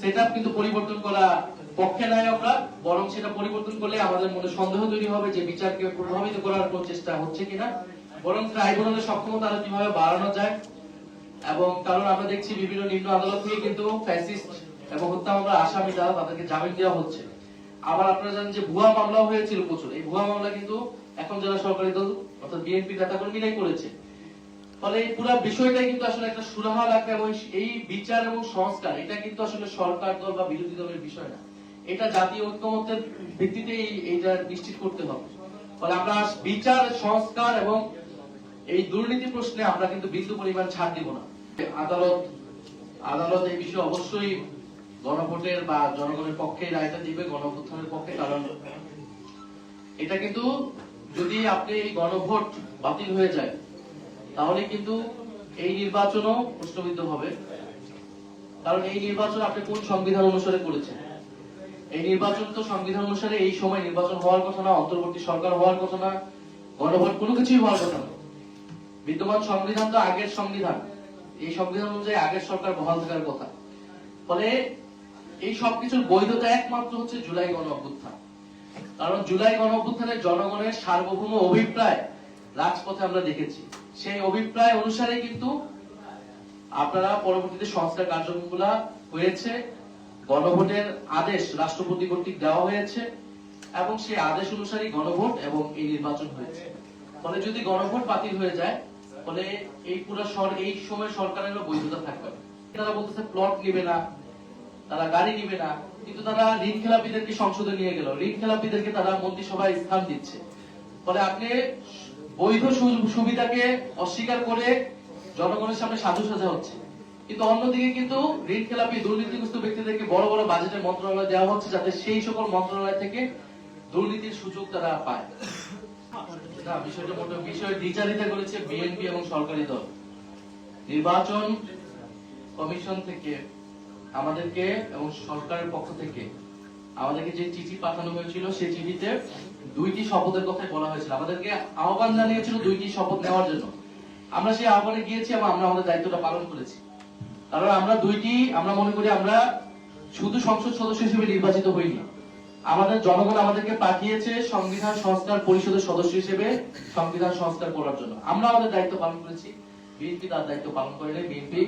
Setup কিন্তু পরিবর্তন করা পক্ষে নাই আমরা, বরং সেটা পরিবর্তন করলে আমাদের মনে সন্দেহ তৈরি হবে যে বিচারকে প্রভাবিত করার কোন চেষ্টা হচ্ছে কিনা, বরং ট্রাইব্যুনালের সক্ষমতা আরো কিভাবে বাড়ানো যায়। এবং কারণ আমরা দেখছি বিভিন্ন নিম্ন আদালত থেকে কিন্তু ফ্যাসিস্ট এবং হত্যা মামলার আসামি যারা তাদেরকে জামিন দেওয়া হচ্ছে। আবার আপনারা জানেন যে ভুয়া মামলাও হয়েছিল প্রচুর, এই ভুয়া মামলা কিন্তু এখন যারা সরকারি দল অর্থাৎ বিএনপি নেতাকর্মীরাই করেছে। ফলে এই পুরো বিষয়টাই কিন্তু আসলে একটা সুরাহা লাগবে, এবং এই বিচার এবং সংস্কার এটা কিন্তু আসলে সরকার দল বা বিরোধী দলের বিষয় না, এটা জাতীয় ঐক্যমত্যের ভিত্তিতে এইটা নিশ্চিত করতে হবে। ফলে আমরা বিচার সংস্কার এবং এই দুর্নীতি প্রশ্নে আমরা কিন্তু বিন্দু পরিমাণ ছাড় দিব না। আদালত এই বিষয়ে অবশ্যই গণভোটের বা জনগণের পক্ষে রায়টা দিবে, গণঅভ্যুত্থানের পক্ষে। কারণ এটা কিন্তু যদি আপনি এই গণভোট বাতিল হয়ে যায় তাহলে কিন্তু এই নির্বাচনও প্রশ্নবিদ্ধ হবে। কারণ এই নির্বাচন আপনি কোন সংবিধান অনুসারে করেছেন? এই নির্বাচন তো সংবিধান অনুসারে এই সময় নির্বাচন হওয়ার কথা না, অন্তর্বর্তী সরকার হওয়ার কথা না, গণভোট কোনো কিছুই হওয়ার কথা না। বিদ্যমান সংবিধান তো আগের সংবিধান, এই সংবিধান অনুযায়ী আগের সরকার বহাল থাকার কথা। ফলে এই সবকিছুর বৈধতা একমাত্র হচ্ছে জুলাই গণঅভ্যুত্থান। কারণ জুলাই গণঅভ্যুত্থানের জনগণের সার্বভৌম অভিপ্রায় রাজপথে আমরা দেখেছি, সেই অভিপ্রায় অনুসারে কিন্তু আপনারা পরবর্তীতে সংস্কার কার্যক্রমগুলা হয়েছে, গণভোটের আদেশ রাষ্ট্রপতি কর্তৃক দেওয়া হয়েছে এবং সেই আদেশ অনুসারে গণভোট এবং এই নির্বাচন হয়েছে। ফলে যদি গণভোট বাতিল হয়ে যায় ফলে এই পুরো এই সময় সরকারেরও বৈধতা থাকবে না। তারা বলতেছে প্লট নিবে না, তারা গাড়ি নিবে না, কিন্তু তারা ঋণ খেলাপিদেরকে সংসদে নিয়ে গেল, ঋণ খেলাপিদেরকে তারা মন্ত্রিসভায় স্থান দিচ্ছে। ফলে আপনি বৈধ সুবিধাকে অস্বীকার করে জনগণের সামনে সাজু সাজা হচ্ছে, কিন্তু অন্যদিকে কিন্তু ঋণ খেলাপি দুর্নীতিগ্রস্ত ব্যক্তিদেরকে বড় বড় বাজেটের মন্ত্রণালয় দেওয়া হচ্ছে, যাতে সেই সকল মন্ত্রণালয় থেকে দুর্নীতির সুযোগ তারা পায়। বিষয়টা মোটেও বিষয় দ্বিচারিতা করেছে বিএনপি এবং সরকারি দল। নির্বাচন কমিশন থেকে আমাদেরকে এবং সরকারের পক্ষ থেকে আমাদেরকে যে চিঠি পাঠানো হয়েছিল, সেই চিঠিতে 2টি শপথের কথাই বলা হয়েছিল। আমাদেরকে আহ্বান জানিয়েছিল 2টি শপথ নেওয়ার জন্য। আমরা সেই আহ্বানে গিয়েছি এবং আমরা আমাদের দায়িত্বটা পালন করেছি। কারণ আমরা মনে করি আমরা শুধু সংসদ সদস্য হিসেবে নির্বাচিত হইনি, আমাদের জনগণ আমাদেরকে পাঠিয়েছে সংবিধান সংস্কার পরিষদের সদস্য হিসেবে সংবিধান সংস্কার করার জন্য। আমরা আমাদের দায়িত্ব পালন করেছি, বিএনপি তার দায়িত্ব পালন করেনি। বিএনপি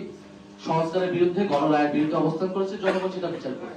সংস্কারের বিরুদ্ধে, গণরায়ের বিরুদ্ধে অবস্থান করেছে, জনগণ সেটা বিচার করে।